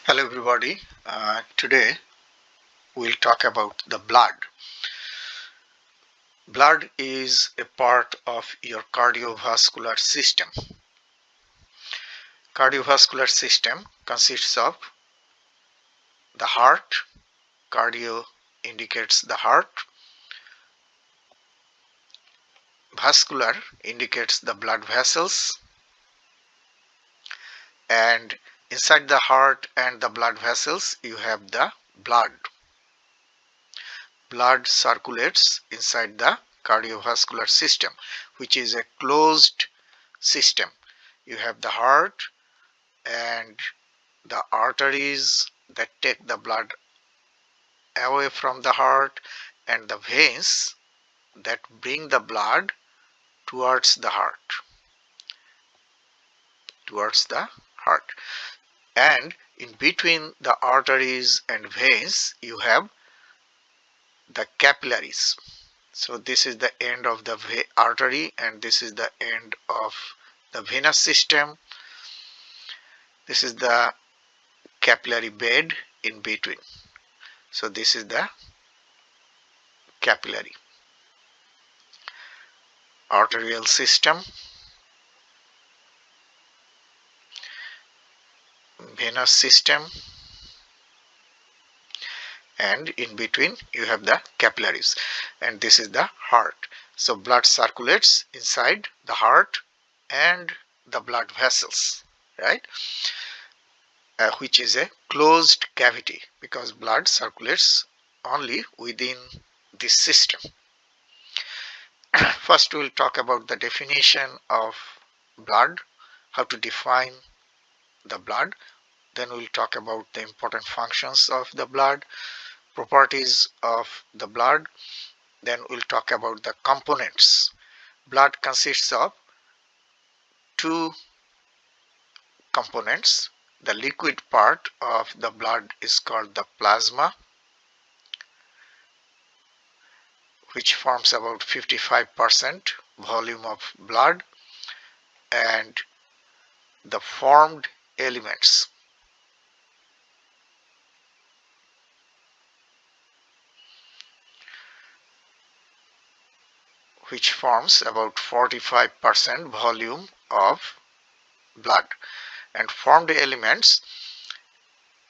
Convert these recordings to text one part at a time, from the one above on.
Hello everybody. Today we'll talk about the blood. Blood is a part of your cardiovascular system. Cardiovascular system consists of the heart. Cardio indicates the heart. Vascular indicates the blood vessels. And inside the heart and the blood vessels you have the blood. Blood circulates inside the cardiovascular system, which is a closed system. You have the heart and the arteries that take the blood away from the heart, and the veins that bring the blood towards the heart. And in between the arteries and veins you have the capillaries. So this is the end of the artery and this is the end of the venous system. This is the capillary bed in between. So this is the capillary. Arterial system, venous system, and in between you have the capillaries, and this is the heart. So blood circulates inside the heart and the blood vessels, right? Which is a closed cavity because blood circulates only within this system. First we will talk about the definition of blood, how to define the blood. Then we'll talk about the important functions of the blood, properties of the blood. Then we'll talk about the components. Blood consists of two components. The liquid part of the blood is called the plasma, which forms about 55% volume of blood, and the formed elements, which forms about 45% volume of blood. And formed elements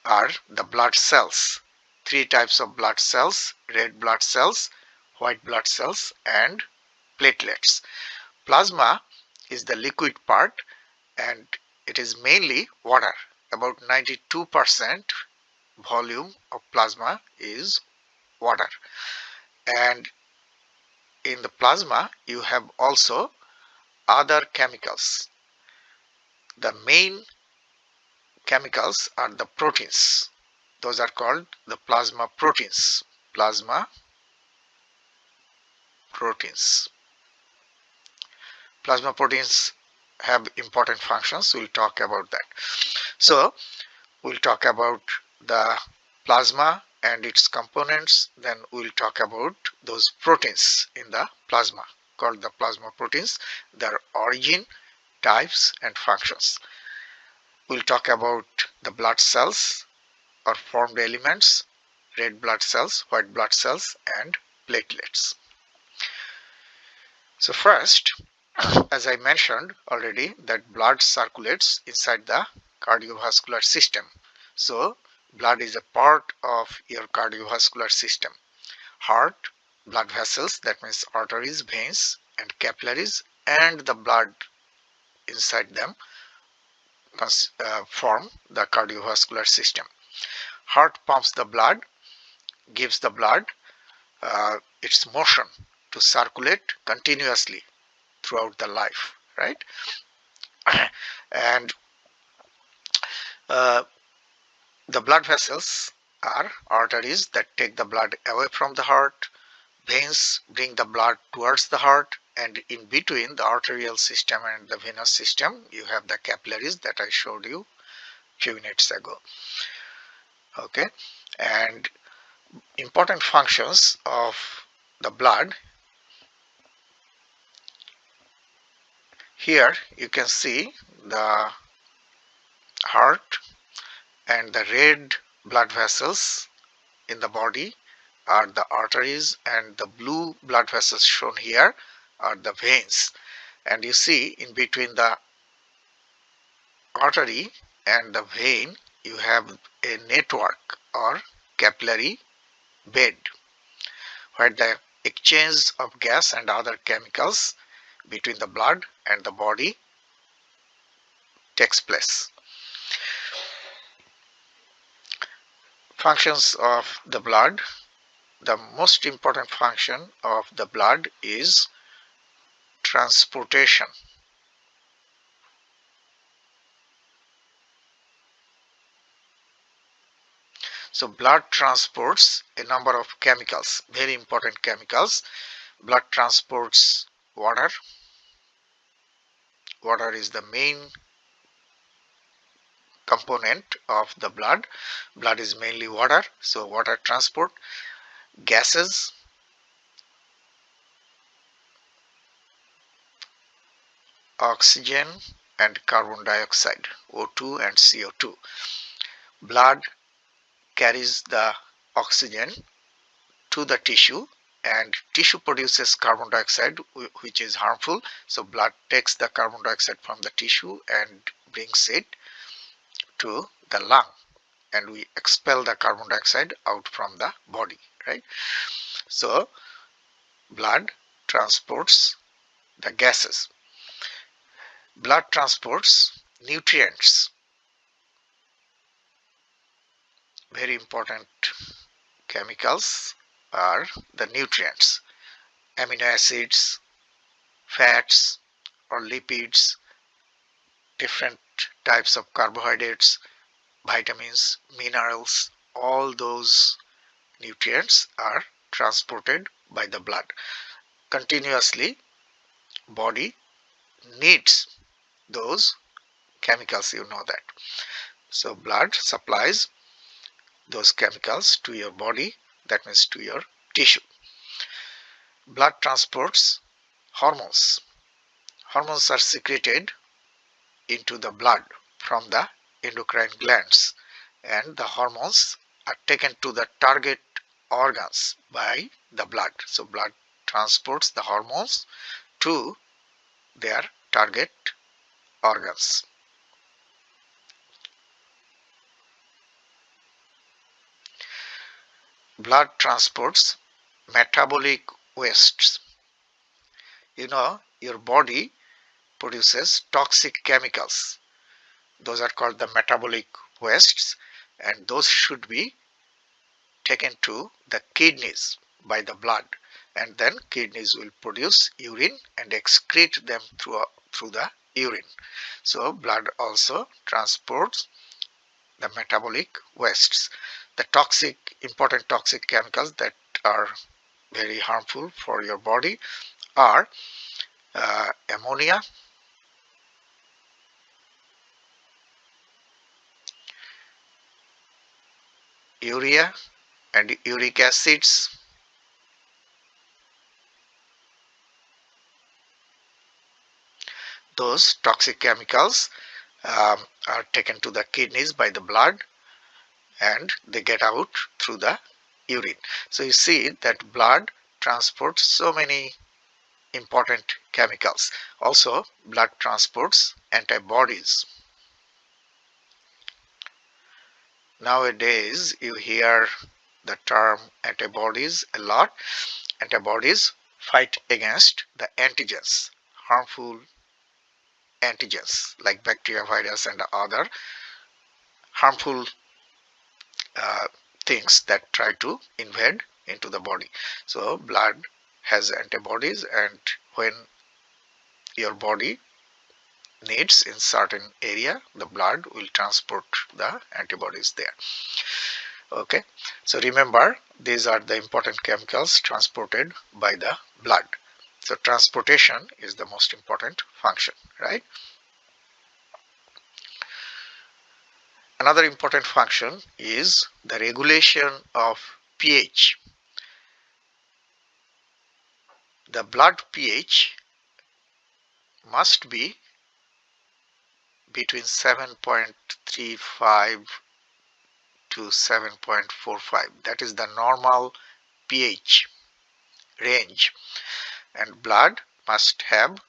are the blood cells. Three types of blood cells: red blood cells, white blood cells, and platelets. Plasma is the liquid part and it is mainly water. About 92% volume of plasma is water. And in the plasma you have also other chemicals. The main chemicals are the proteins. Those are called the plasma proteins. Plasma proteins. Plasma proteins have important functions. We'll talk about that. So we'll talk about the plasma and its components. Then we'll talk about those proteins in the plasma called the plasma proteins, their origin, types, and functions. We'll talk about the blood cells or formed elements, red blood cells, white blood cells, and platelets. So first, as I mentioned already, that blood circulates inside the cardiovascular system. So blood is a part of your cardiovascular system. Heart, blood vessels, that means arteries, veins, and capillaries, and the blood inside them form the cardiovascular system. Heart pumps the blood, gives the blood its motion to circulate continuously throughout the life, right? And the blood vessels are arteries that take the blood away from the heart. Veins bring the blood towards the heart, and in between the arterial system and the venous system you have the capillaries that I showed you a few minutes ago. Okay, and important functions of the blood. Here you can see the heart and the red blood vessels in the body are the arteries, and the blue blood vessels shown here are the veins. And you see, in between the artery and the vein you have a network or capillary bed where the exchange of gas and other chemicals between the blood and the body takes place. Functions of the blood. The most important function of the blood is transportation. So blood transports a number of chemicals, very important chemicals. Blood transports water. Water is the main component of the blood. Blood is mainly water, so water transport. Gases, oxygen and carbon dioxide, O2 and CO2. Blood carries the oxygen to the tissue, and tissue produces carbon dioxide, which is harmful. So blood takes the carbon dioxide from the tissue and brings it to the lung, and we expel the carbon dioxide out from the body, right? So blood transports the gases. Blood transports nutrients. Very important chemicals are the nutrients, amino acids, fats or lipids, different types of carbohydrates, vitamins, minerals. All those nutrients are transported by the blood. Continuously, body needs those chemicals, you know that. So blood supplies those chemicals to your body, that means to your tissue. Blood transports hormones. Hormones are secreted into the blood from the endocrine glands, and the hormones are taken to the target organs by the blood. So blood transports the hormones to their target organs. Blood transports metabolic wastes. You know, your body produces toxic chemicals. Those are called the metabolic wastes, and those should be taken to the kidneys by the blood, and then kidneys will produce urine and excrete them through the urine. So blood also transports the metabolic wastes. The important toxic chemicals that are very harmful for your body are ammonia, urea and uric acids, those toxic chemicals are taken to the kidneys by the blood, and they get out through the urine. So you see that blood transports so many important chemicals. Also, blood transports antibodies. Nowadays you hear the term antibodies a lot. Antibodies fight against the antigens, harmful antigens like bacteria, virus and other harmful things that try to invade into the body. So blood has antibodies, and when your body needs in certain area, the blood will transport the antibodies there. Okay, so remember, these are the important chemicals transported by the blood. So transportation is the most important function, right? Another important function is the regulation of pH. The blood pH must be between 7.35 to 7.45. That is the normal pH range, and blood must have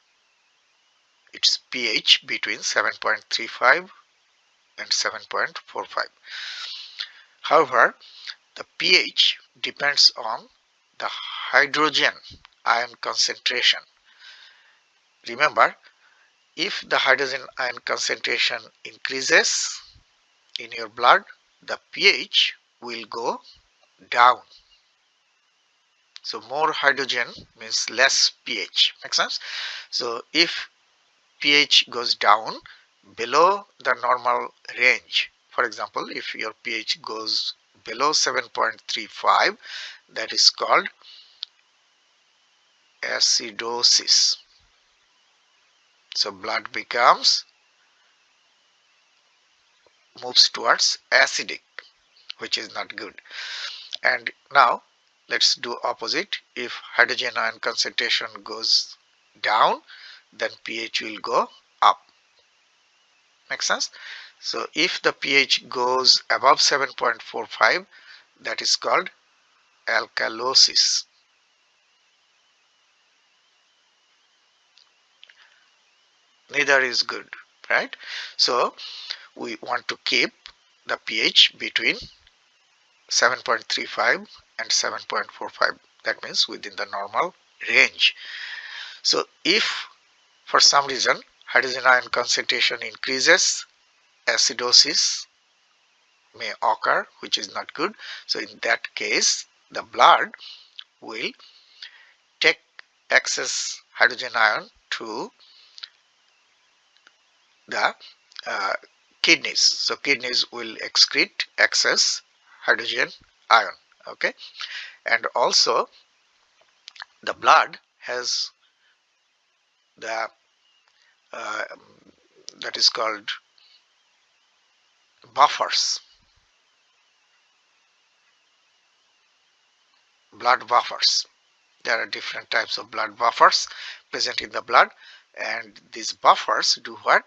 its pH between 7.35 and 7.45. However, the pH depends on the hydrogen ion concentration. Remember, if the hydrogen ion concentration increases in your blood, the pH will go down. So more hydrogen means less pH. Makes sense? So if pH goes down below the normal range, for example, if your pH goes below 7.35, that is called acidosis. So blood moves towards acidic, which is not good. And now let's do opposite. If hydrogen ion concentration goes down, then pH will go up. Make sense? So if the pH goes above 7.45, that is called alkalosis. Neither is good, right? So we want to keep the pH between 7.35 and 7.45. That means within the normal range. So if for some reason hydrogen ion concentration increases, acidosis may occur, which is not good. So in that case, the blood will take excess hydrogen ion to the kidneys. So kidneys will excrete excess hydrogen ion. Okay, and also the blood has the that is called buffers, blood buffers. There are different types of blood buffers present in the blood, and these buffers do what?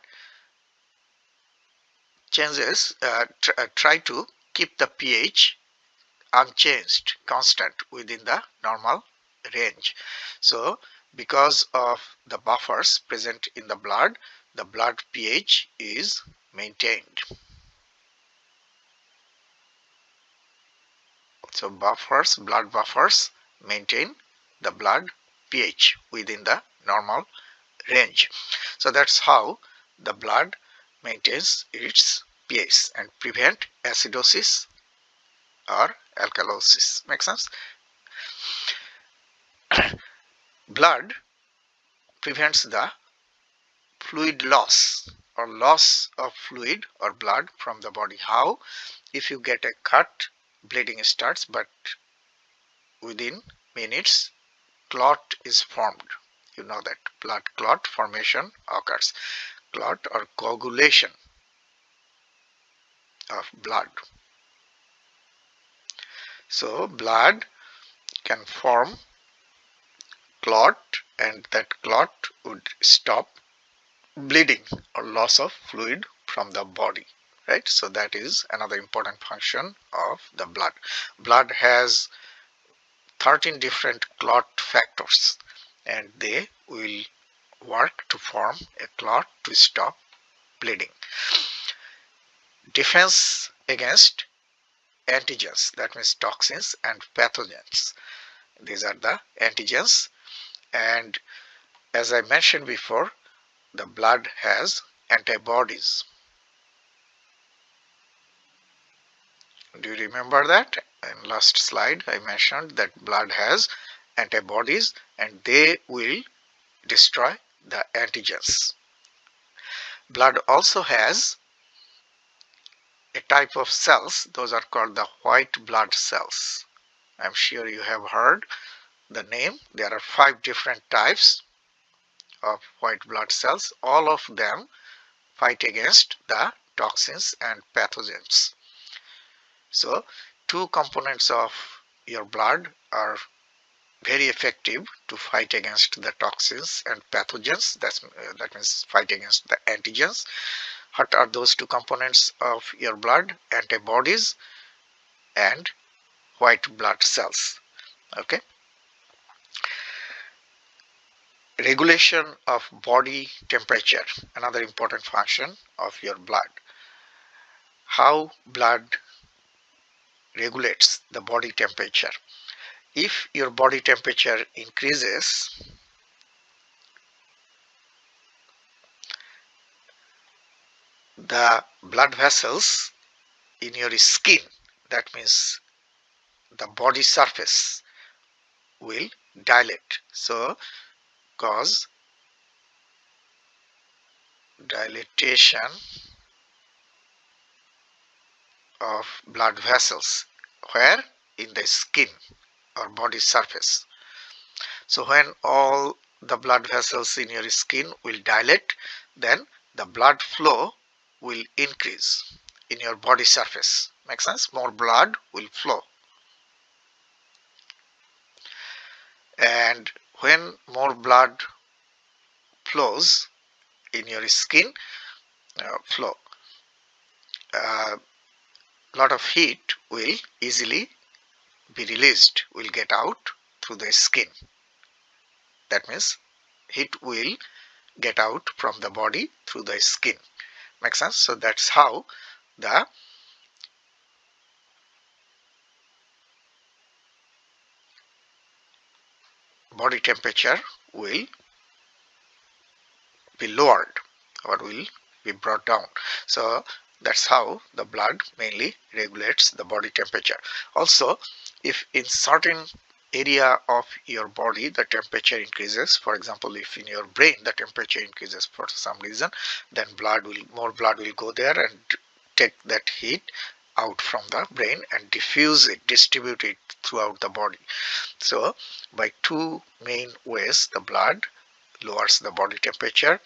Try to keep the pH unchanged, constant within the normal range. So because of the buffers present in the blood pH is maintained. So blood buffers maintain the blood pH within the normal range. So that's how the blood maintains its pH and prevent acidosis or alkalosis. Make sense? Blood prevents the fluid loss or loss of fluid or blood from the body. How? If you get a cut, bleeding starts, but within minutes clot is formed. You know that blood clot formation occurs. Clot or coagulation of blood. So blood can form clot, and that clot would stop bleeding or loss of fluid from the body, right? So that is another important function of the blood. Blood has 13 different clot factors, and they will work to form a clot to stop bleeding. Defense against antigens, that means toxins and pathogens. These are the antigens, and as I mentioned before, the blood has antibodies. Do you remember that? In last slide I mentioned that blood has antibodies and they will destroy the antigens. Blood also has a type of cells, those are called the white blood cells. I'm sure you have heard the name. There are 5 different types of white blood cells. All of them fight against the toxins and pathogens. So 2 components of your blood are very effective to fight against the toxins and pathogens. That means fight against the antigens. What are those 2 components of your blood? Antibodies and white blood cells. Okay. Regulation of body temperature, another important function of your blood. How blood regulates the body temperature. If your body temperature increases, the blood vessels in your skin, that means the body surface, will dilate. So cause dilatation of blood vessels. Where? In the skin or body surface. So when all the blood vessels in your skin will dilate, then the blood flow will increase in your body surface. Make sense? More blood will flow. And when more blood flows in your skin, lot of heat will easily be released, will get out through the skin. That means heat will get out from the body through the skin. Make sense? So that's how the body temperature will be lowered or will be brought down. So that's how the blood mainly regulates the body temperature. Also, if in certain area of your body the temperature increases, for example, if in your brain the temperature increases for some reason, then more blood will go there and take that heat out from the brain and diffuse it, distribute it throughout the body. So by two main ways the blood lowers the body temperature.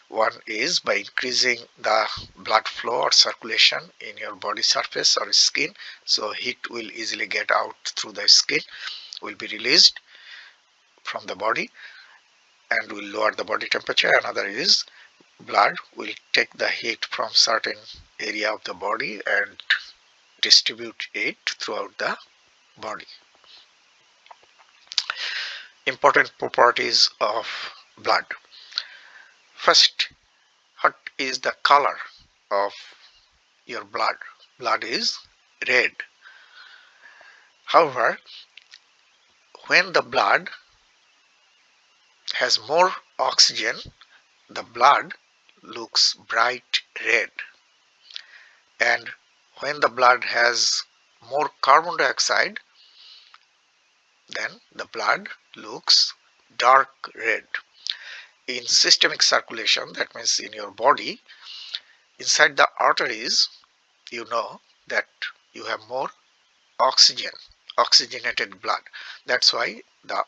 One is by increasing the blood flow or circulation in your body surface or skin, so heat will easily get out through the skin, will be released from the body and will lower the body temperature. Another is blood will take the heat from certain area of the body and distribute it throughout the body. Important properties of blood. First, what is the color of your blood? Blood is red. However, when the blood has more oxygen, the blood looks bright red. And when the blood has more carbon dioxide, then the blood looks dark red. In systemic circulation, that means in your body, inside the arteries, you know that you have more oxygenated blood. That's why the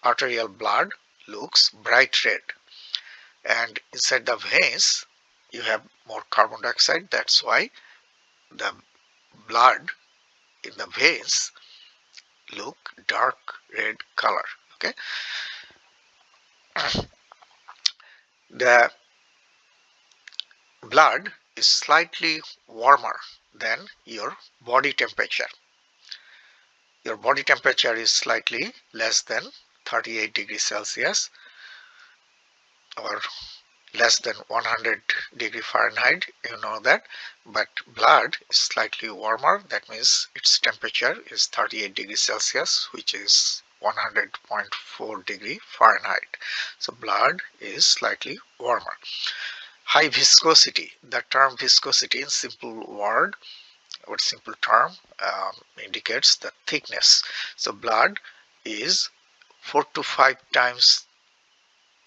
arterial blood looks bright red. And inside the veins, you have more carbon dioxide. That's why the blood in the veins look dark red color. Okay. The blood is slightly warmer than your body temperature. Your body temperature is slightly less than 38 degrees Celsius or less than 100 degree Fahrenheit, you know that, but blood is slightly warmer. That means its temperature is 38 degrees Celsius, which is 100.4 degree Fahrenheit. So blood is slightly warmer. High viscosity. The term viscosity in simple word or simple term indicates the thickness. So blood is 4 to 5 times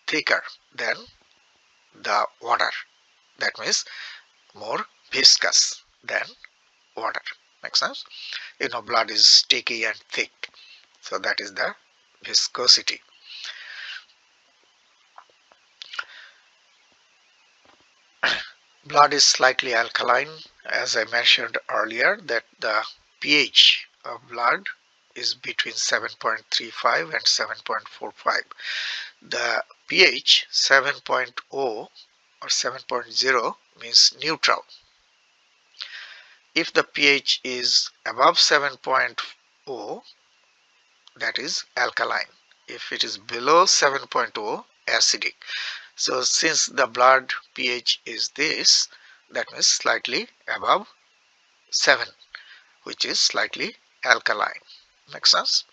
thicker than the water. That means more viscous than water. Makes sense? You know, blood is sticky and thick. So that is the viscosity. Blood is slightly alkaline. As I mentioned earlier, that the pH of blood is between 7.35 and 7.45. The pH 7.0 or 7.0 means neutral. if the pH is above 7.0, that is alkaline. If it is below 7.0, acidic. So since the blood pH is this, that means slightly above 7, which is slightly alkaline. Make sense?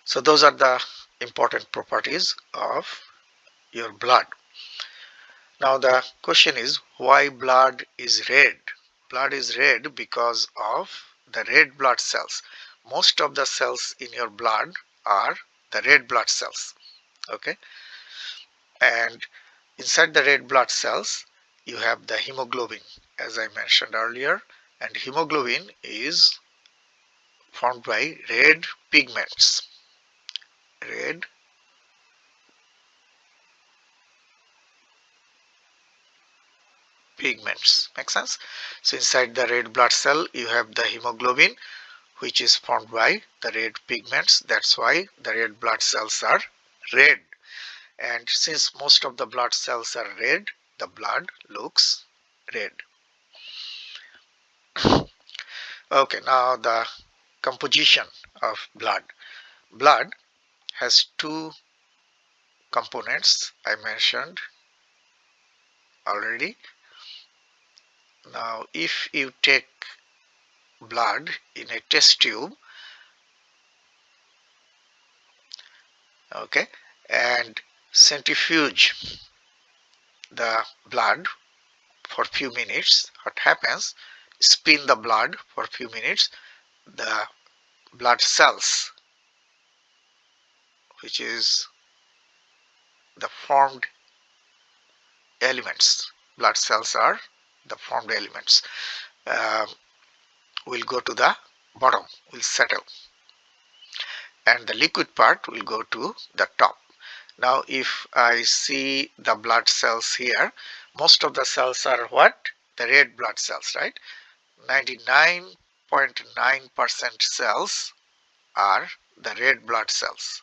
So those are the important properties of your blood. Now the question is, why blood is red? Blood is red because of the red blood cells. Most of the cells in your blood are the red blood cells. Okay, and inside the red blood cells you have the hemoglobin, as I mentioned earlier, and hemoglobin is formed by red pigments. Red pigments. Make sense? So inside the red blood cell you have the hemoglobin, which is formed by the red pigments. That's why the red blood cells are red. And since most of the blood cells are red, the blood looks red. Okay, now the composition of blood. Blood has two components I mentioned already. Now if you take blood in a test tube, okay, and centrifuge the blood for few minutes, what happens? Spin the blood for few minutes, the blood cells, which is the formed elements, blood cells are the formed elements, will go to the bottom, will settle, and the liquid part will go to the top. Now if I see the blood cells here, most of the cells are what? The red blood cells, right? 99.9% cells are the red blood cells.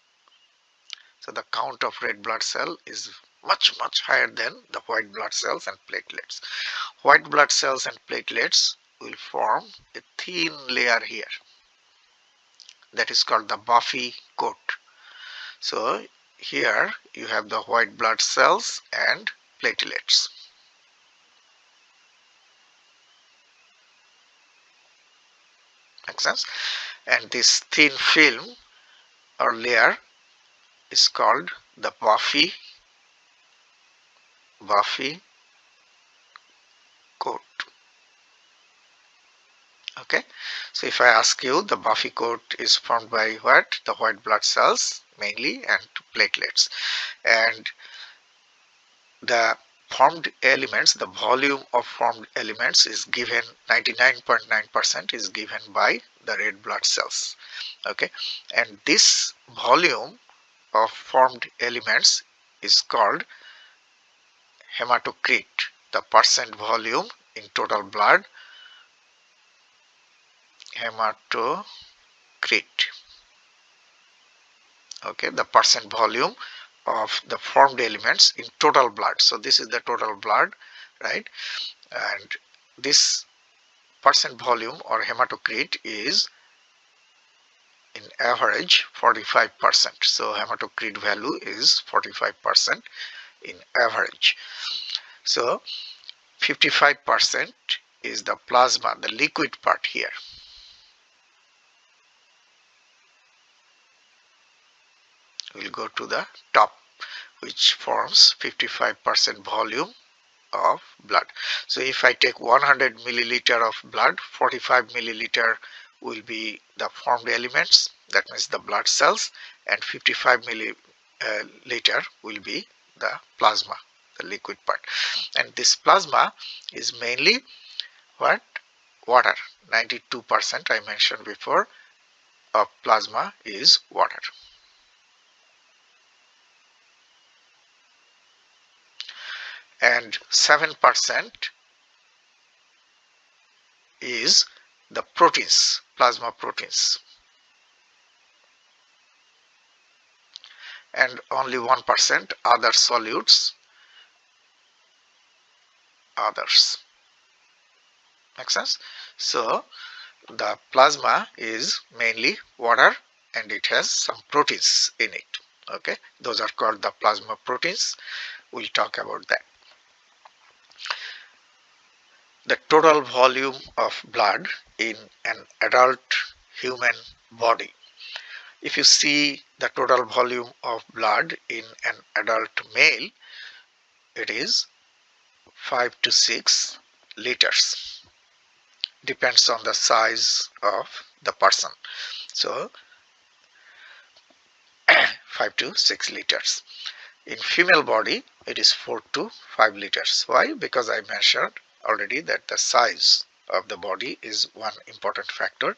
So the count of red blood cell is much higher than the white blood cells and platelets. White blood cells and platelets will form a thin layer here, that is called the buffy coat. So here you have the white blood cells and platelets. Make sense? And this thin film or layer is called the buffy coat. Okay, so if I ask you, the buffy coat is formed by what? The white blood cells mainly and platelets. And the formed elements, the volume of formed elements is given, 99.9% is given by the red blood cells. Okay, and this volume of formed elements is called hematocrit, the percent volume in total blood, hematocrit. Okay, the percent volume of the formed elements in total blood. So this is the total blood, right? And this percent volume or hematocrit is in average 45%. So hematocrit value is 45% in average. So 55% is the plasma, the liquid part here. We'll go to the top, which forms 55% volume of blood. So if I take 100 milliliter of blood, 45 milliliter will be the formed elements, that means the blood cells, and 55 milliliter will be the plasma, the liquid part. And this plasma is mainly what? Water. 92% I mentioned before of plasma is water. And 7% is the proteins, plasma proteins, and only 1% other solutes, others. Make sense? So the plasma is mainly water and it has some proteins in it. Okay, those are called the plasma proteins. We'll talk about that. The total volume of blood in an adult human body. If you see the total volume of blood in an adult male, it is 5 to 6 liters. Depends on the size of the person. So 5 to 6 liters. In female body, it is 4 to 5 liters. Why? Because I mentioned already that the size of the body is one important factor.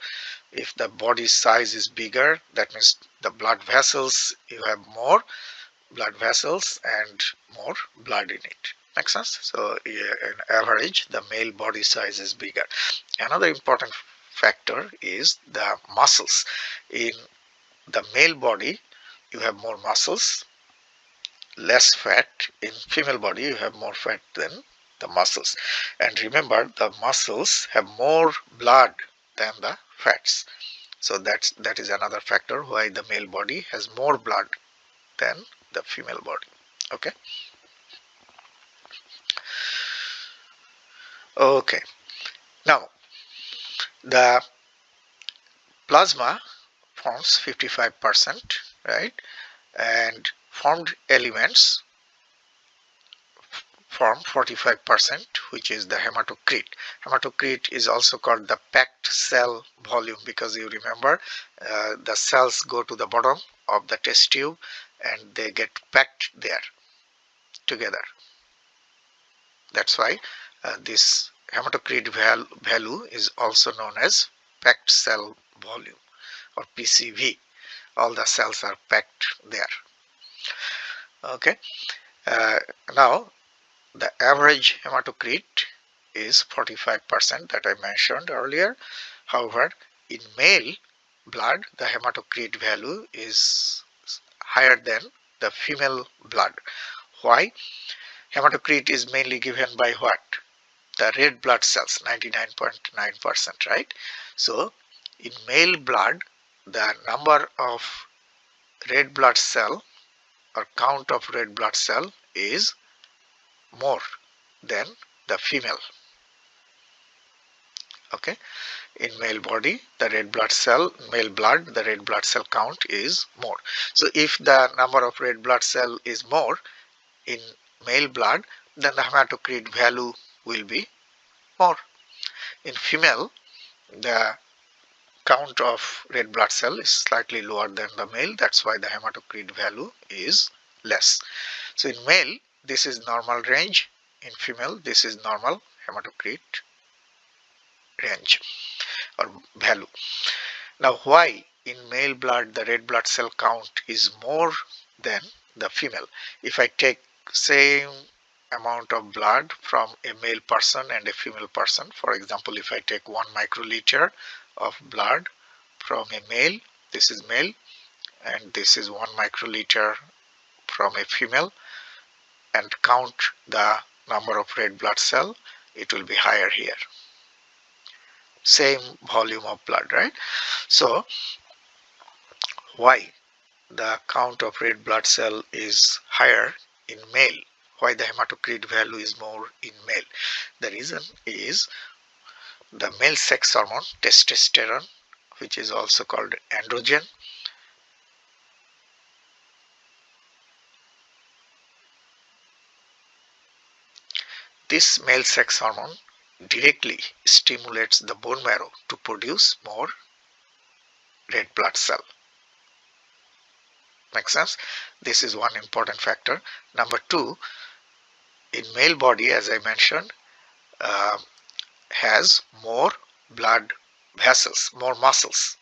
If the body size is bigger, that means the blood vessels, you have more blood vessels and more blood in it. Make sense? So in average, the male body size is bigger. Another important factor is the muscles. In the male body, you have more muscles, less fat. In female body, you have more fat than the muscles. And remember, the muscles have more blood than the fats. So that is another factor why the male body has more blood than the female body. Okay. Okay. Now the plasma forms 55%, right? And formed elements form 45%, which is the hematocrit. Hematocrit is also called the packed cell volume because you remember the cells go to the bottom of the test tube and they get packed there together. That's why this hematocrit value is also known as packed cell volume or PCV. All the cells are packed there. Okay. Now the average hematocrit is 45% that I mentioned earlier. However, in male blood, the hematocrit value is higher than the female blood. Why? Hematocrit is mainly given by what? The red blood cells, 99.9%, right? So in male blood, the number of red blood cell or count of red blood cell is more than the female. Okay, in male body, the red blood cell, male blood, the red blood cell count is more. So if the number of red blood cell is more in male blood, then the hematocrit value will be more. In female, the count of red blood cell is slightly lower than the male. That's why the hematocrit value is less. So in male, this is normal range. In female, this is normal hematocrit range or value. Now why in male blood the red blood cell count is more than the female? If I take same amount of blood from a male person and a female person, for example, if I take 1 microliter of blood from a male, this is male, and this is 1 microliter from a female, and count the number of red blood cell, it will be higher here. Same volume of blood, right? So why the count of red blood cell is higher in male? Why the hematocrit value is more in male? The reason is the male sex hormone testosterone, which is also called androgen, this male sex hormone directly stimulates the bone marrow to produce more red blood cell. Make sense? This is one important factor. Number two, in male body, as I mentioned, has more blood vessels, more muscles.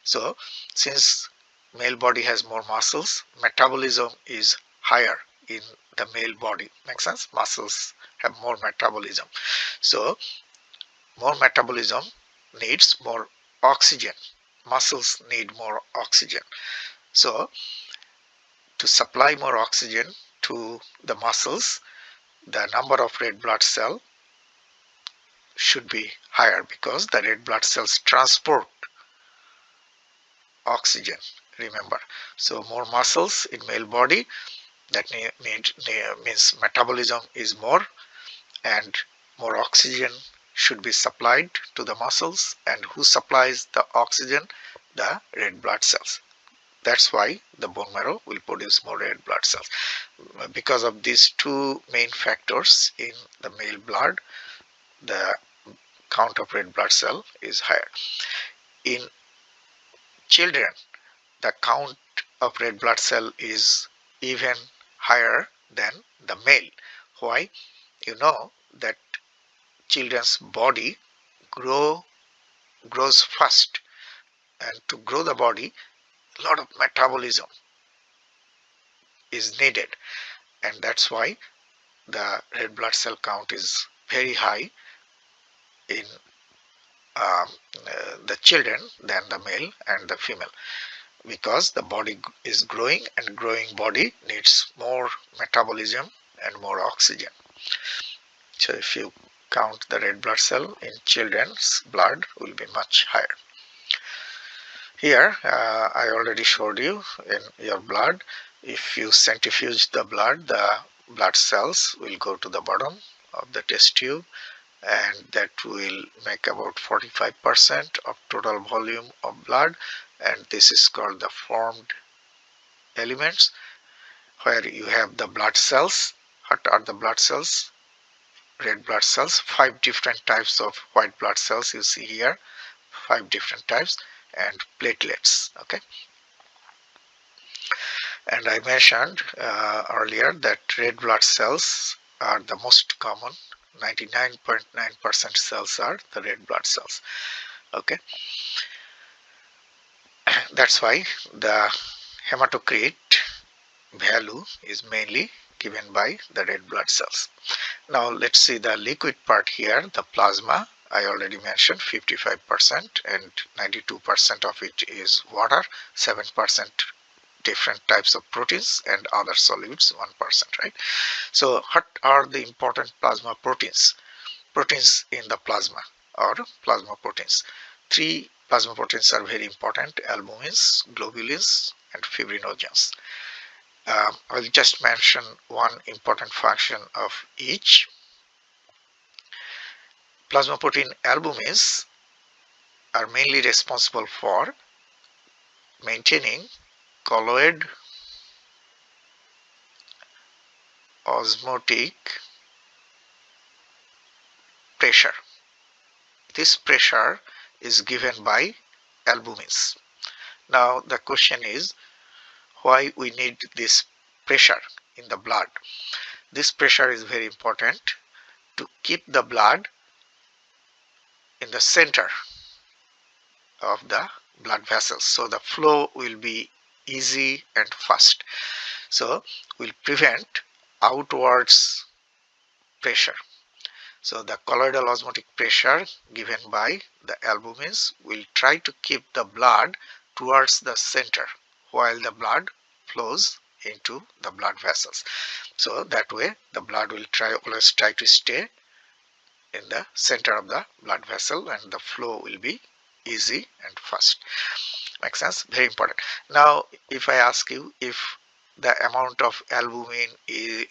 So since male body has more muscles, metabolism is higher in the male body. Make sense? Muscles have more metabolism. So more metabolism needs more oxygen. Muscles need more oxygen. So to supply more oxygen to the muscles, the number of red blood cell should be higher because the red blood cells transport oxygen, remember. So more muscles in male body, that means metabolism is more, and more oxygen should be supplied to the muscles. And who supplies the oxygen? The red blood cells. That's why the bone marrow will produce more red blood cells. Because of these two main factors in the male blood, the count of red blood cell is higher. In children, the count of red blood cell is even higher than the male. Why? You know that children's body grows fast, and to grow the body, a lot of metabolism is needed, and that's why the red blood cell count is very high in um, the children than the male and the female, because the body is growing, and growing body needs more metabolism and more oxygen. So if you count the red blood cell in children's blood, will be much higher. Here I already showed you in your blood, if you centrifuge the blood cells will go to the bottom of the test tube, and that will make about 45% of total volume of blood, and this is called the formed elements, where you have the blood cells. What are the blood cells? Red blood cells, 5 different types of white blood cells you see here, 5 different types, and platelets. Okay, and I mentioned earlier that red blood cells are the most common. 99.9% cells are the red blood cells. Okay, that's why the hematocrit value is mainly given by the red blood cells. Now let's see the liquid part here, the plasma. I already mentioned 55%, and 92% of it is water, 7% different types of proteins, and other solids 1%, right? So what are the important plasma proteins? Proteins in the plasma, or plasma proteins. 3 plasma proteins are very important: albumins, globulins, and fibrinogens. I'll just mention one important function of each. Plasma protein albumins are mainly responsible for maintaining colloid osmotic pressure. This pressure is given by albumins. Now the question is, why we need this pressure in the blood? This pressure is very important to keep the blood in the center of the blood vessels, so the flow will be easy and fast. So will prevent outwards pressure. So the colloidal osmotic pressure given by the albumins will try to keep the blood towards the center while the blood flows into the blood vessels. So that way the blood will always try to stay in the center of the blood vessel, and the flow will be easy and fast. Makes sense? Very important. Now if I ask you, if the amount of albumin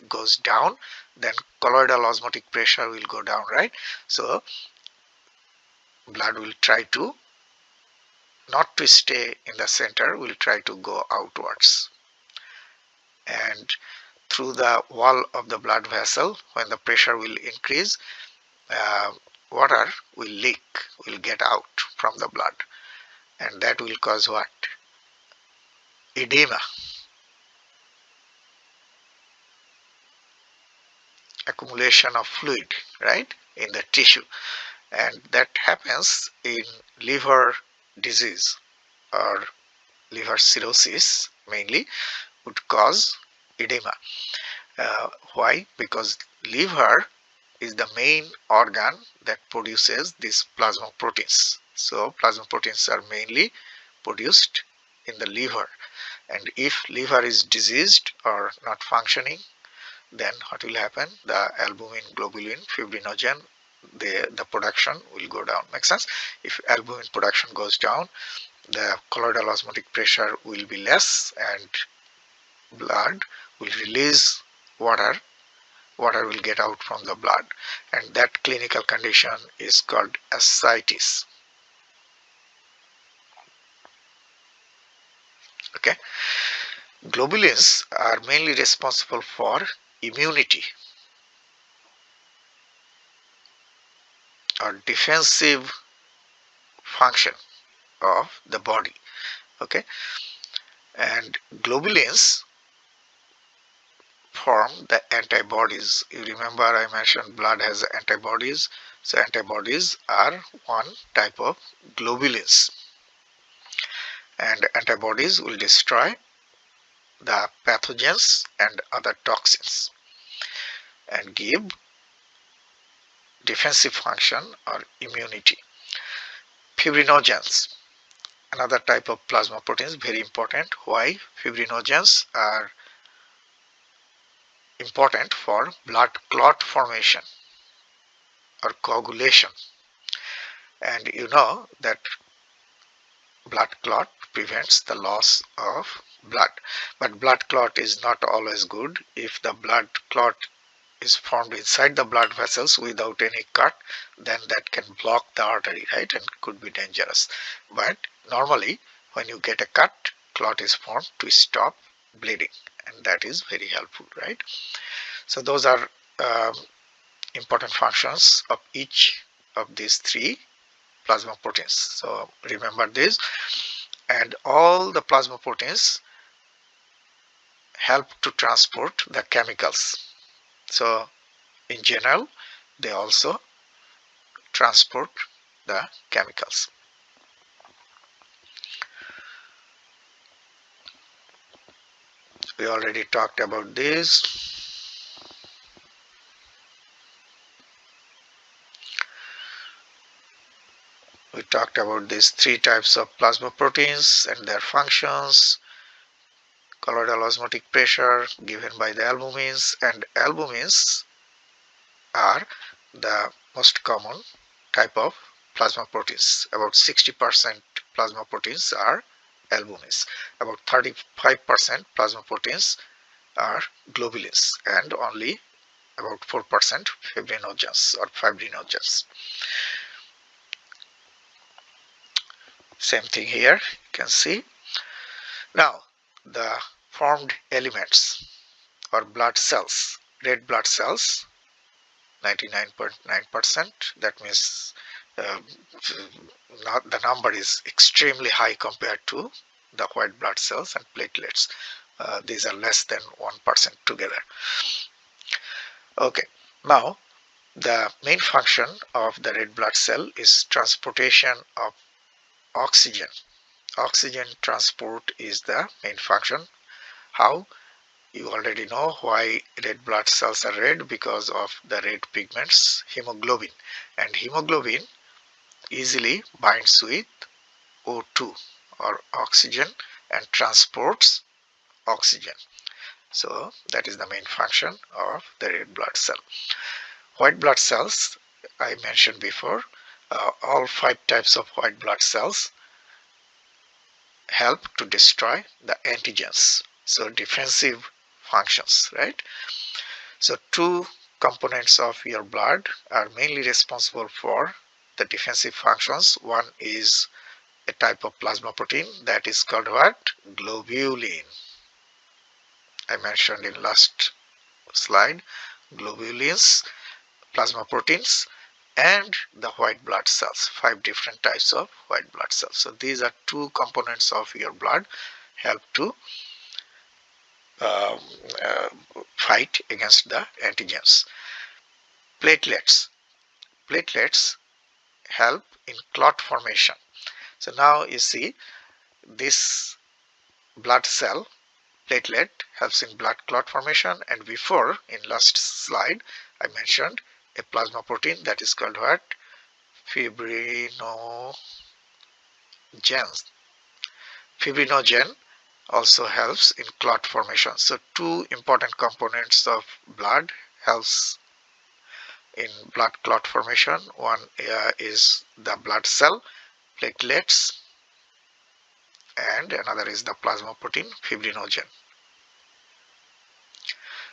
goes down, then colloidal osmotic pressure will go down, right? So blood will try to not to stay in the center, will try to go outwards, and through the wall of the blood vessel, when the pressure will increase, water will leak, will get out from the blood, and that will cause what? Edema, accumulation of fluid, right, in the tissue. And that happens in liver disease, or liver cirrhosis mainly, would cause edema. Why? Because liver is the main organ that produces these plasma proteins. So plasma proteins are mainly produced in the liver, and if liver is diseased or not functioning, then what will happen? The albumin, globulin, fibrinogen the production will go down. Make sense? If albumin production goes down, the colloidal osmotic pressure will be less and blood will release water. Water will get out from the blood, and that clinical condition is called ascites. Okay, globulins are mainly responsible for immunity or defensive function of the body. Okay, and globulins form the antibodies. You remember I mentioned blood has antibodies, so antibodies are one type of globulins, and antibodies will destroy the pathogens and other toxins and give defensive function or immunity. Fibrinogens, another type of plasma proteins, very important. Why? Fibrinogens are important for blood clot formation or coagulation, and you know that blood clot prevents the loss of blood, but blood clot is not always good. If the blood clot is formed inside the blood vessels without any cut, then that can block the artery, right, and could be dangerous. But normally when you get a cut, clot is formed to stop bleeding, and that is very helpful, right? So those are important functions of each of these three plasma proteins. So remember this, and all the plasma proteins help to transport the chemicals. So in general, they also transport the chemicals. We already talked about this. We talked about these three types of plasma proteins and their functions. Colloidal osmotic pressure given by the albumins, and albumins are the most common type of plasma proteins. About 60% plasma proteins are albumins. About 35% plasma proteins are globulins, and only about 4% fibrinogens or fibrinogens. Same thing here, you can see. Now, the formed elements or blood cells, red blood cells, 99.9%. That means the number is extremely high compared to the white blood cells and platelets. These are less than 1% together. Okay, now the main function of the red blood cell is transportation of oxygen. Oxygen transport is the main function. How? You already know why red blood cells are red, because of the red pigments hemoglobin, and hemoglobin easily binds with O2 or oxygen and transports oxygen. So that is the main function of the red blood cell. White blood cells, I mentioned before, all 5 types of white blood cells help to destroy the antigens, so defensive functions, right? So 2 components of your blood are mainly responsible for the defensive functions. One is a type of plasma protein that is called what? Globulin. I mentioned in last slide, globulins, plasma proteins, and the white blood cells, 5 different types of white blood cells. So these are 2 components of your blood, help to fight against the antigens. Platelets. Platelets help in clot formation. So now you see this blood cell, platelet, helps in blood clot formation, and before in last slide I mentioned a plasma protein that is called what? Fibrinogen. Fibrinogen also helps in clot formation. So 2 important components of blood helps in blood clot formation. One is the blood cell, platelets, and another is the plasma protein, fibrinogen.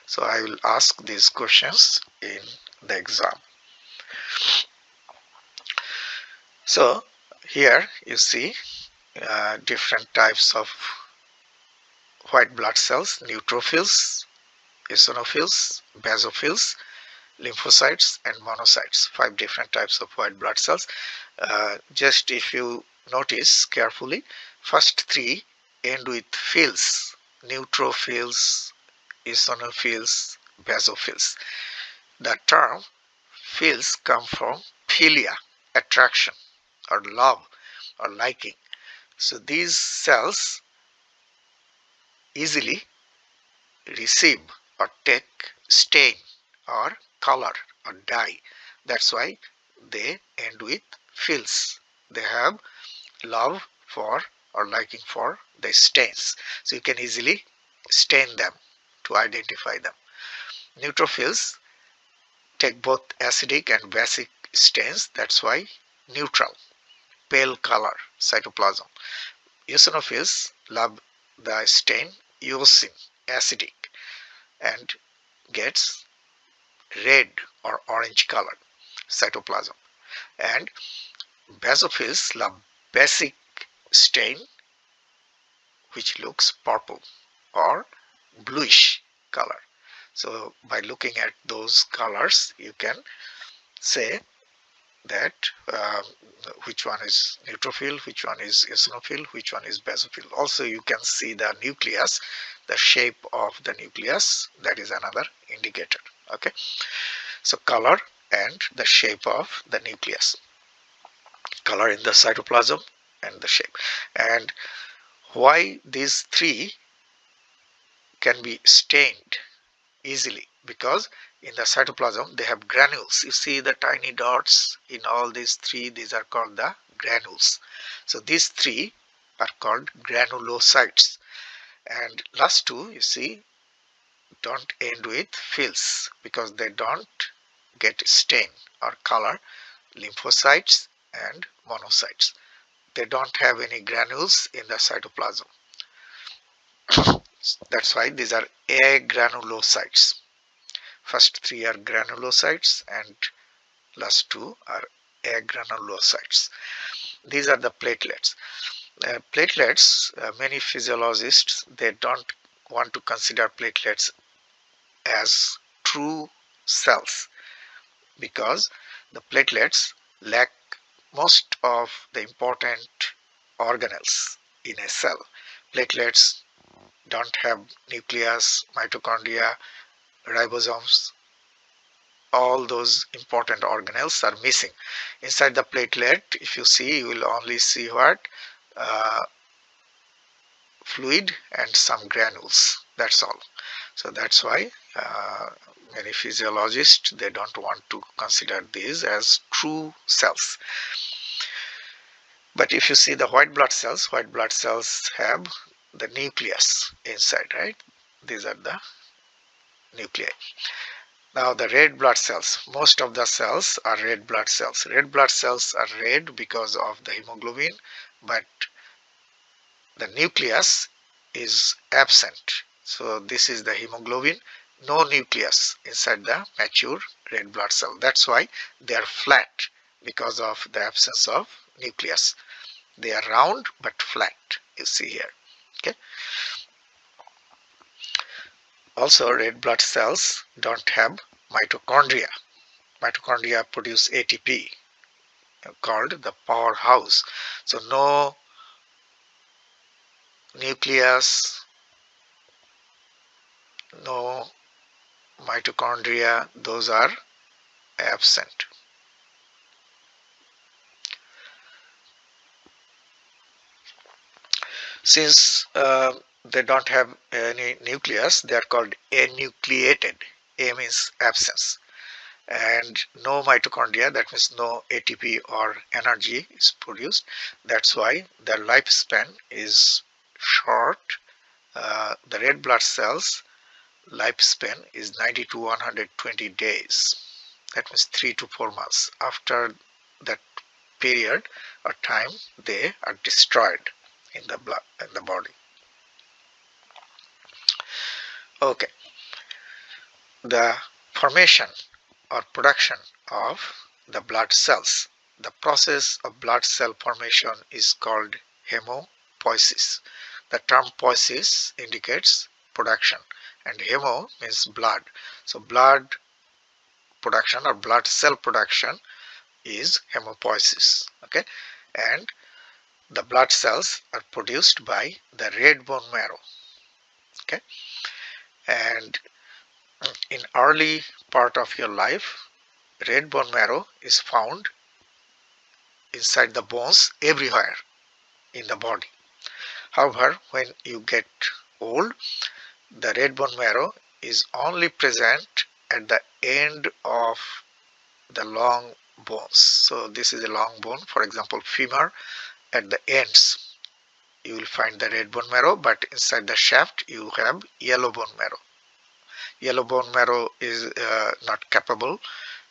So I will ask these questions in the exam. So here you see different types of white blood cells: neutrophils, eosinophils, basophils, lymphocytes, and monocytes. 5 different types of white blood cells. Just if you notice carefully, first 3 end with phils: neutrophils, eosinophils, basophils. The term phils come from philia, attraction or love or liking. So these cells easily receive or take stain or color or dye. That's why they end with phils. They have love for or liking for the stains. So you can easily stain them to identify them. Neutrophils take both acidic and basic stains. That's why neutral, pale color cytoplasm. Eosinophils love the stain eosin, acidic, and gets red or orange colored cytoplasm. And basophils love basic stain which looks purple or bluish color. So by looking at those colors you can say that which one is neutrophil, which one is eosinophil, which one is basophil. Also you can see the nucleus, the shape of the nucleus, that is another indicator. Okay, so color and the shape of the nucleus, color in the cytoplasm and the shape. And why these 3 can be stained easily? Because in the cytoplasm they have granules. You see the tiny dots in all these 3, these are called the granules. So these 3 are called granulocytes. And last 2 you see don't end with phils because they don't get stain or color, lymphocytes and monocytes. They don't have any granules in the cytoplasm. That's why these are agranulocytes. First 3 are granulocytes and last 2 are agranulocytes. These are the platelets. Platelets, many physiologists, they don't want to consider platelets as true cells because the platelets lack most of the important organelles in a cell. Platelets don't have nucleus, mitochondria, ribosomes. All those important organelles are missing. Inside the platelet, if you see, you will only see what? Fluid and some granules. That's all. So that's why many physiologists, they don't want to consider these as true cells. But if you see the white blood cells have the nucleus inside, right? These are the nuclei. Now the red blood cells, most of the cells are red blood cells. Red blood cells are red because of the hemoglobin, but the nucleus is absent. So this is the hemoglobin, no nucleus inside the mature red blood cell. That's why they are flat, because of the absence of nucleus. They are round but flat, you see here. Okay. Also, red blood cells don't have mitochondria. Mitochondria produce ATP, called the powerhouse. So no nucleus, no mitochondria, those are absent. Since they don't have any nucleus, they are called anucleated. A means absence. And no mitochondria, that means no ATP or energy is produced. That's why their lifespan is short. The red blood cells lifespan is 90 to 120 days. That means 3 to 4 months. After that period or time, they are destroyed in the blood, in the body. Okay, the formation or production of the blood cells. The process of blood cell formation is called hemopoiesis. The term poiesis indicates production, and hemo means blood. So blood production or blood cell production is hemopoiesis. Okay, and the blood cells are produced by the red bone marrow. Okay, and in early part of your life, red bone marrow is found inside the bones everywhere in the body. However, when you get old, the red bone marrow is only present at the end of the long bones. So this is a long bone, for example femur. At the ends you will find the red bone marrow, but inside the shaft you have yellow bone marrow. Yellow bone marrow is not capable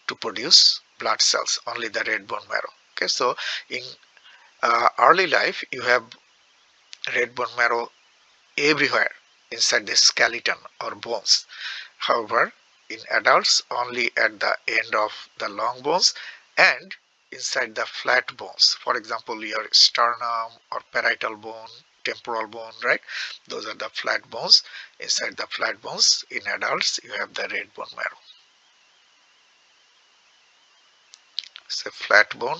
to produce blood cells, only the red bone marrow. Okay, so in early life you have red bone marrow everywhere inside the skeleton or bones. However, in adults only at the end of the long bones and inside the flat bones. For example, your sternum or parietal bone, temporal bone, right? Those are the flat bones. Inside the flat bones in adults you have the red bone marrow. It's a flat bone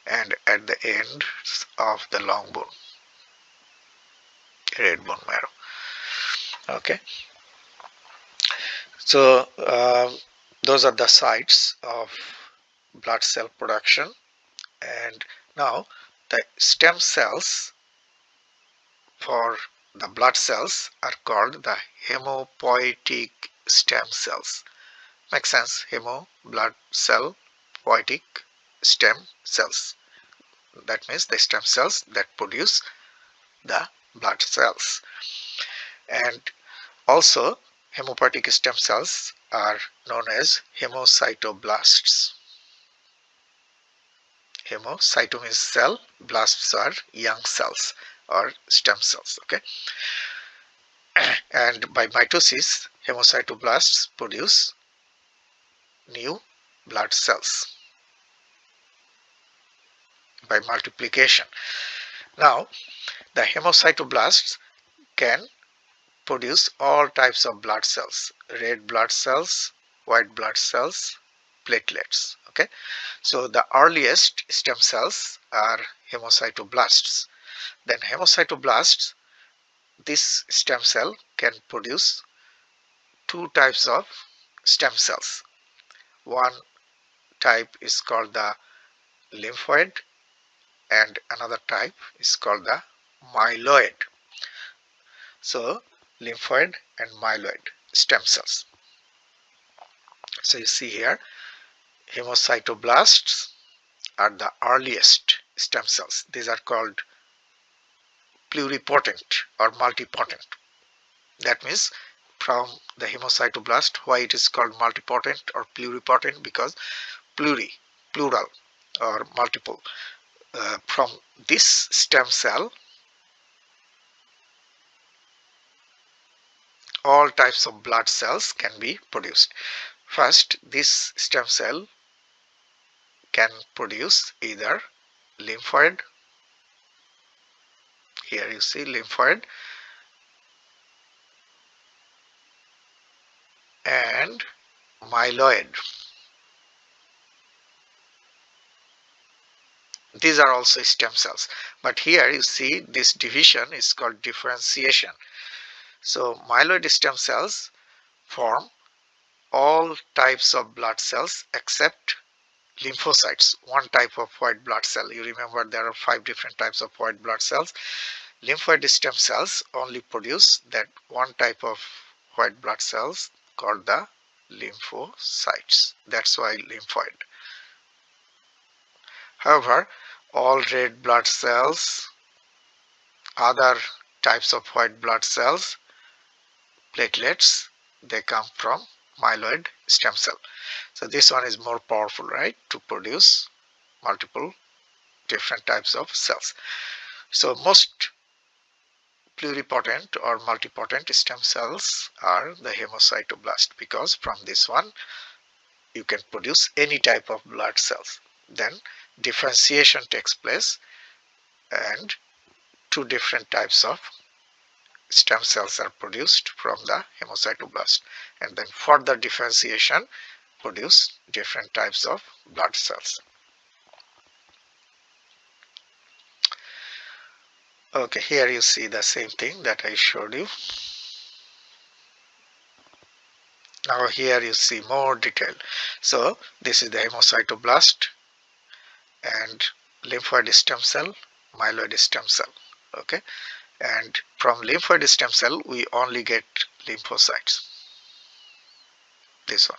and at the end of the long bone, red bone marrow. Okay, so those are the sites of blood cell production. And now the stem cells for the blood cells are called the hemopoietic stem cells. Makes sense? Hemo, blood cell, poietic, stem cells. That means the stem cells that produce the blood cells. And also hemopoietic stem cells are known as hemocytoblasts. Hemocyto means cell, blasts are young cells or stem cells. Okay, and by mitosis hemocytoblasts produce new blood cells by multiplication. Now the hemocytoblasts can produce all types of blood cells: red blood cells, white blood cells, platelets. Okay, so the earliest stem cells are hemocytoblasts. Then hemocytoblasts, this stem cell can produce two types of stem cells. One type is called the lymphoid and another type is called the myeloid. So lymphoid and myeloid stem cells. So you see here, hemocytoblasts are the earliest stem cells. These are called pluripotent or multipotent. That means from the hemocytoblast, why it is called multipotent or pluripotent? Because plural or multiple. From this stem cell, all types of blood cells can be produced. First, this stem cell can produce either lymphoid, here you see lymphoid, and myeloid. These are also stem cells, but here you see this division is called differentiation. So myeloid stem cells form all types of blood cells except lymphocytes, one type of white blood cell. You remember there are 5 different types of white blood cells. Lymphoid stem cells only produce that one type of white blood cells called the lymphocytes. That's why lymphoid. However, all red blood cells, other types of white blood cells, platelets, they come from myeloid stem cell. So this one is more powerful, right, to produce multiple different types of cells. So most pluripotent or multipotent stem cells are the hemocytoblast, because from this one you can produce any type of blood cells. Then differentiation takes place and two different types of stem cells are produced from the hemocytoblast, and then further differentiation produce different types of blood cells. Okay, here you see the same thing that I showed you. Now here you see more detail. So this is the hemocytoblast and lymphoid stem cell, myeloid stem cell. Okay, and from lymphoid stem cell we only get lymphocytes, this one.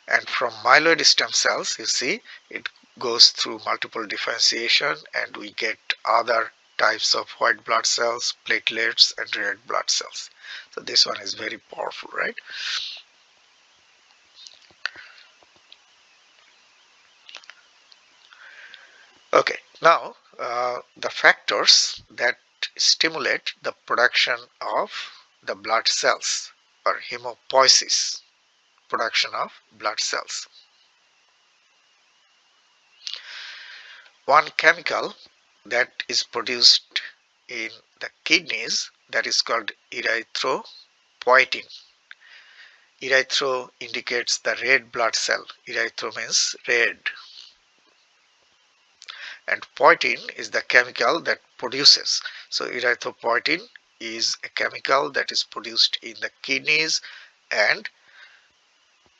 And from myeloid stem cells, you see, it goes through multiple differentiation and we get other types of white blood cells, platelets, and red blood cells. So this one is very powerful, right? Okay, now the factors that stimulate the production of the blood cells, or hemopoiesis, production of blood cells. One chemical that is produced in the kidneys, that is called erythropoietin. Erythro indicates the red blood cell. Erythro means red. And poietin is the chemical that produces. So erythropoietin is a chemical that is produced in the kidneys and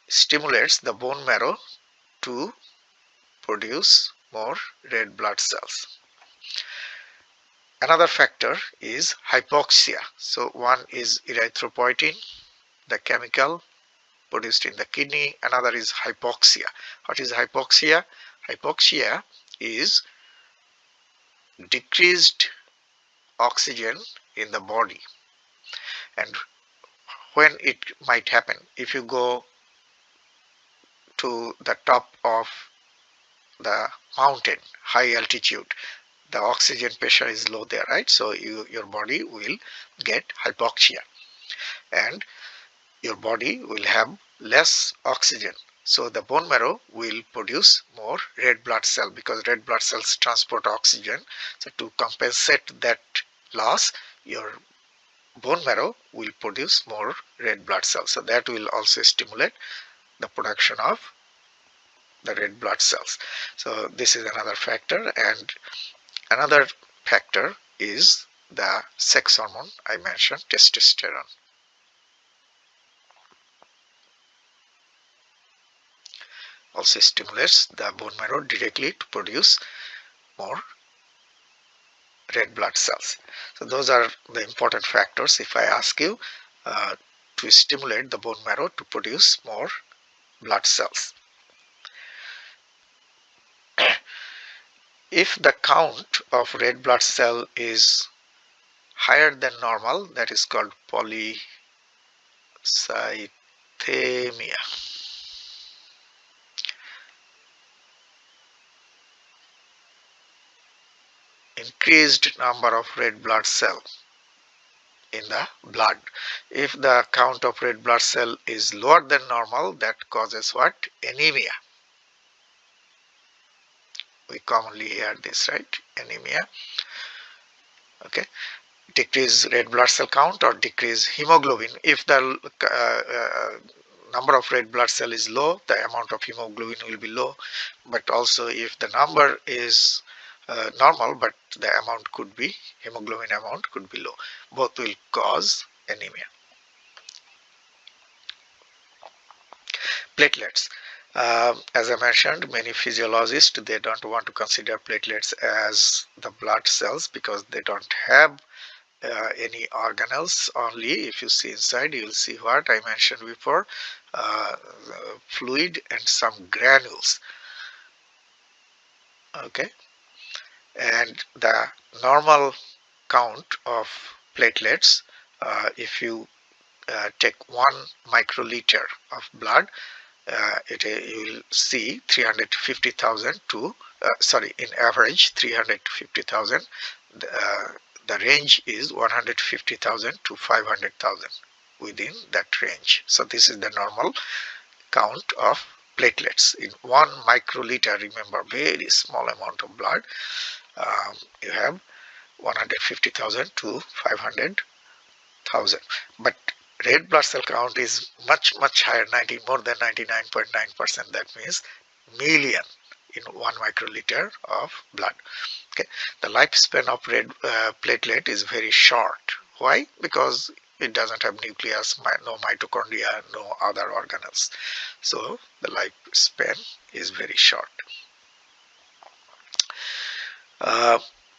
stimulates the bone marrow to produce more red blood cells. Another factor is hypoxia. So one is erythropoietin, the chemical produced in the kidney. Another is hypoxia. What is hypoxia? Hypoxia is decreased oxygen in the body. And when it might happen, if you go to the top of the mountain, high altitude, the oxygen pressure is low there, right? So your body will get hypoxia and your body will have less oxygen. So the bone marrow will produce more red blood cell, because red blood cells transport oxygen. So to compensate that loss, your bone marrow will produce more red blood cells. So that will also stimulate the production of the red blood cells. So this is another factor. And another factor is the sex hormone I mentioned, testosterone. Also stimulates the bone marrow directly to produce more red blood cells. So those are the important factors if I ask you to stimulate the bone marrow to produce more blood cells. If the count of red blood cell is higher than normal, that is called polycythemia. Increased number of red blood cells in the blood. If the count of red blood cell is lower than normal, that causes what? Anemia. We commonly hear this, right? Anemia. Okay. Decrease red blood cell count or decrease hemoglobin. If the number of red blood cell is low, the amount of hemoglobin will be low. But also if the number is normal, but the amount could be, hemoglobin amount could be low, both will cause anemia. Platelets. As I mentioned, many physiologists, they don't want to consider platelets as the blood cells because they don't have any organelles. Only if you see inside, you will see what I mentioned before, fluid and some granules. Okay, and the normal count of platelets, if you take 1 microliter of blood, you will see 350,000 to in average 350,000. The range is 150,000 to 500,000, within that range. So this is the normal count of platelets in 1 microliter. Remember, very small amount of blood. You have 150,000 to 500,000, but red blood cell count is much higher, more than 99.9%. that means million in 1 microliter of blood. Okay, the lifespan of red platelet is very short. Why? Because it doesn't have nucleus, no mitochondria, no other organelles, so the lifespan is very short.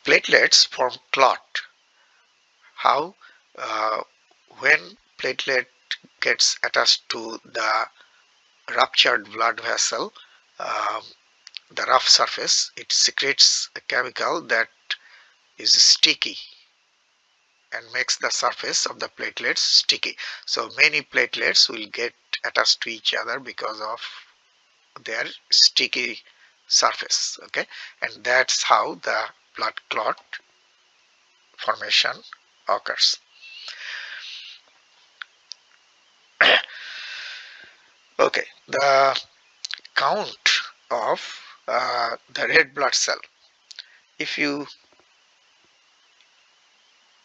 Platelets form clot. How? When platelet gets attached to the ruptured blood vessel, the rough surface, it secretes a chemical that is sticky and makes the surface of the platelets sticky. So many platelets will get attached to each other because of their sticky surface. Okay, and that's how the blood clot formation occurs. Okay, the count of the red blood cell. If you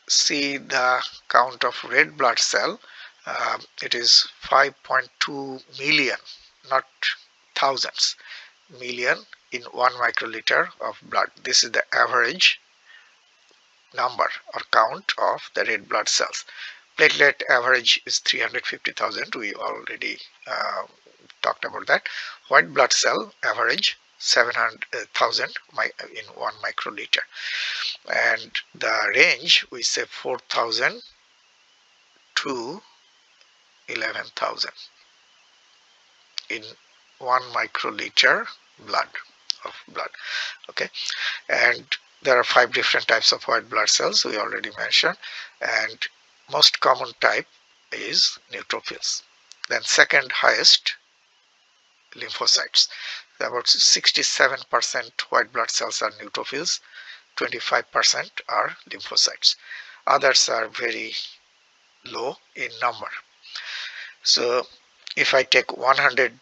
see the count of red blood cell, it is 5.2 million, not thousands, million in 1 microliter of blood. This is the average number or count of the red blood cells. Platelet average is 350,000. We already talked about that. White blood cell average 700,000 in 1 microliter, and the range we say 4,000 to 11,000 in 1 microliter of blood. Okay, and there are 5 different types of white blood cells we already mentioned, and most common type is neutrophils. Then second highest, lymphocytes. About 67% white blood cells are neutrophils, 25% are lymphocytes. Others are very low in number. So if I take 100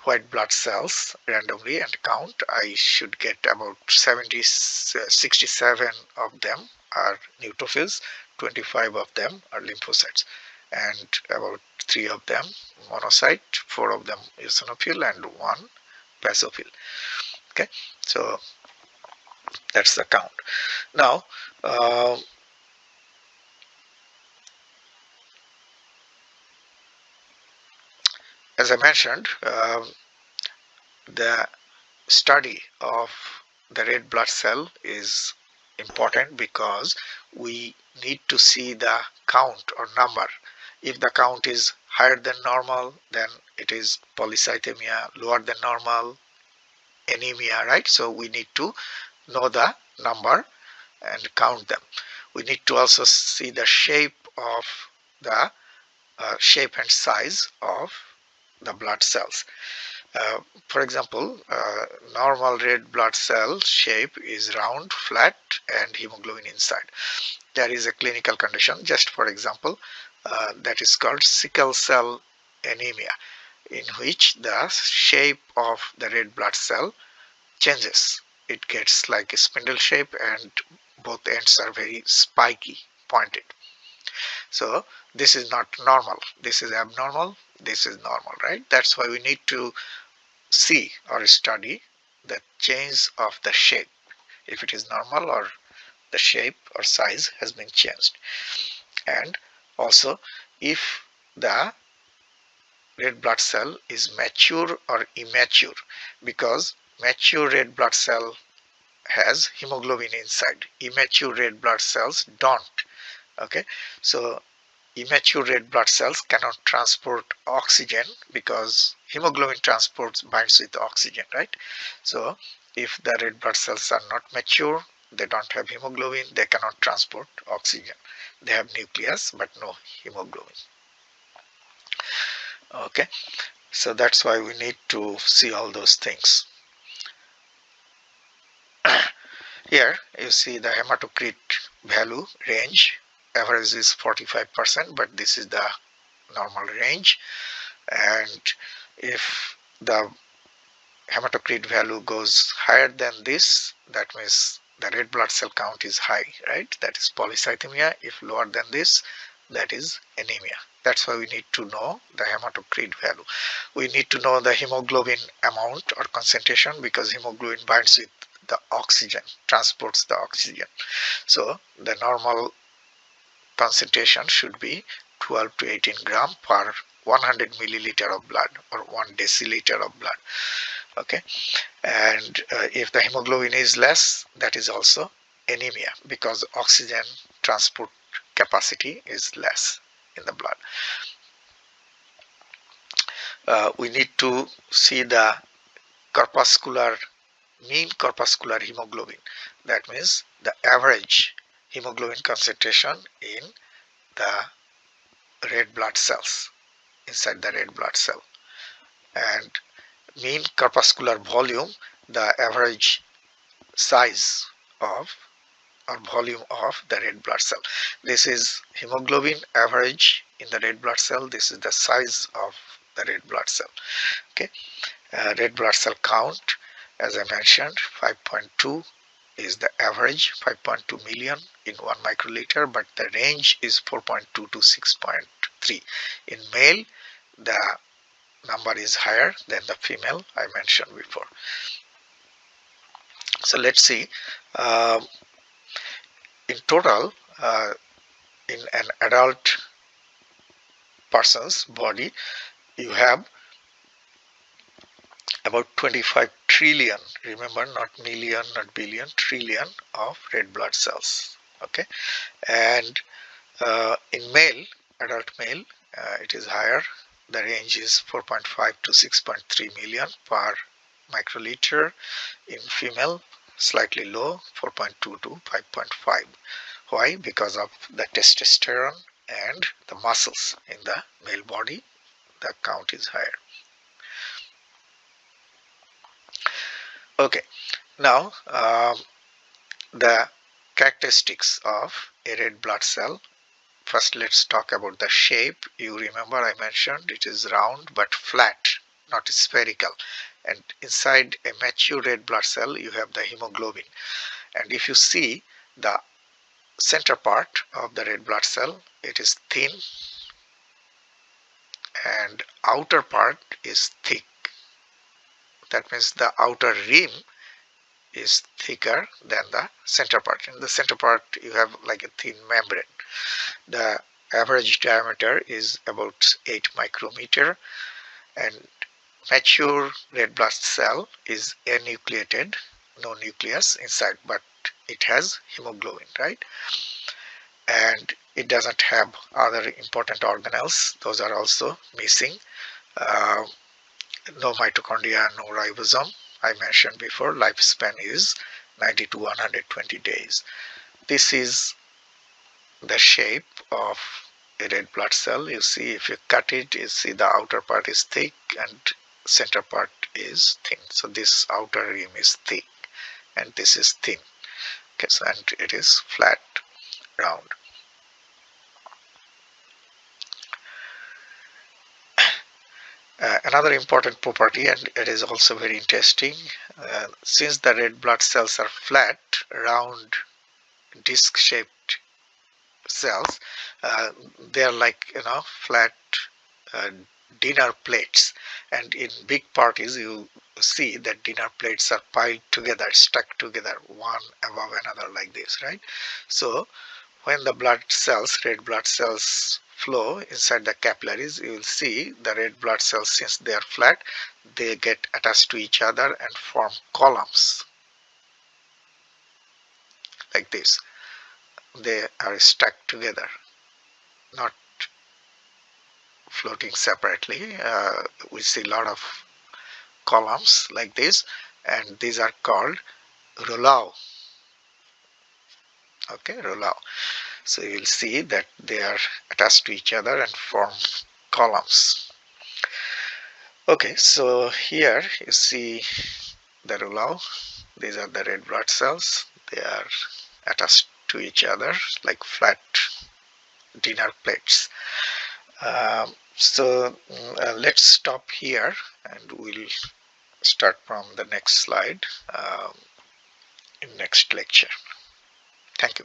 white blood cells randomly and count, I should get about 67 of them are neutrophils, 25 of them are lymphocytes, and about 3 of them monocyte, 4 of them eosinophil, and 1 basophil. Okay, so that's the count. Now as I mentioned, the study of the red blood cell is important because we need to see the count or number. If the count is higher than normal, then it is polycythemia, lower than normal, anemia, right? So we need to know the number and count them. We need to also see the shape of the shape and size of the blood cells. For example, normal red blood cell shape is round, flat, and hemoglobin inside. There is a clinical condition, just for example, that is called sickle cell anemia, in which the shape of the red blood cell changes. It gets like a spindle shape and both ends are very spiky, pointed. So this is not normal. This is abnormal. This is normal, right? That's why we need to see or study the change of the shape, if it is normal or the shape or size has been changed, and also if the red blood cell is mature or immature, because mature red blood cell has hemoglobin inside, immature red blood cells don't. Okay, so immature red blood cells cannot transport oxygen because hemoglobin binds with oxygen, right? So if the red blood cells are not mature, they don't have hemoglobin, they cannot transport oxygen. They have nucleus but no hemoglobin. Okay, so that's why we need to see all those things. Here you see the hematocrit value range. Average is 45%, but this is the normal range. And if the hematocrit value goes higher than this, that means the red blood cell count is high, right? That is polycythemia. If lower than this, that is anemia. That's why we need to know the hematocrit value. We need to know the hemoglobin amount or concentration, because hemoglobin binds with the oxygen, transports the oxygen. So the normal concentration should be 12 to 18 gram per 100 milliliter of blood, or 1 deciliter of blood. Okay, and if the hemoglobin is less, that is also anemia, because oxygen transport capacity is less in the blood. We need to see the corpuscular mean corpuscular hemoglobin. That means the average hemoglobin concentration in the red blood cells, inside the red blood cell. And mean corpuscular volume, the average size of or volume of the red blood cell. This is hemoglobin average in the red blood cell. This is the size of the red blood cell. Okay, red blood cell count, as I mentioned, 5.2 is the average, 5.2 million in 1 microliter, but the range is 4.2 to 6.3. In male, the number is higher than the female, I mentioned before. So let's see. In total, in an adult person's body, you have about 25 trillion, remember, not million, not billion, trillion of red blood cells. Okay, and in male, adult male, it is higher. The range is 4.5 to 6.3 million per microliter. In female, slightly low, 4.2 to 5.5. Why? Because of the testosterone and the muscles in the male body, the count is higher. Okay, now the characteristics of a red blood cell. First, let's talk about the shape. You remember I mentioned it is round but flat, not spherical. And inside a mature red blood cell, you have the hemoglobin. And if you see the center part of the red blood cell, it is thin, and outer part is thick. That means the outer rim is thicker than the center part. In the center part, you have like a thin membrane. The average diameter is about 8 micrometer, and mature red blood cell is enucleated, no nucleus inside, but it has hemoglobin, right? And it doesn't have other important organelles, those are also missing. No mitochondria, no ribosome. I mentioned before, lifespan is 90 to 120 days. This is the shape of a red blood cell. You see, if you cut it, you see the outer part is thick and center part is thin. So this outer rim is thick and this is thin. Okay, so and it is flat, round. Another important property, and it is also very interesting, since the red blood cells are flat, round, disc-shaped cells, they are like, flat uh, dinner plates, and in big parties you see that dinner plates are piled together, stuck together, one above another like this, right? So when the red blood cells flow inside the capillaries, you will see the red blood cells, since they are flat, they get attached to each other and form columns like this. They are stuck together, not floating separately. We see a lot of columns like this, and these are called rouleaux. Okay, rouleaux. So you will see that they are attached to each other and form columns. Okay, so here you see the rouleau. These are the red blood cells. They are attached to each other like flat dinner plates. Let's stop here and we'll start from the next slide in next lecture. Thank you.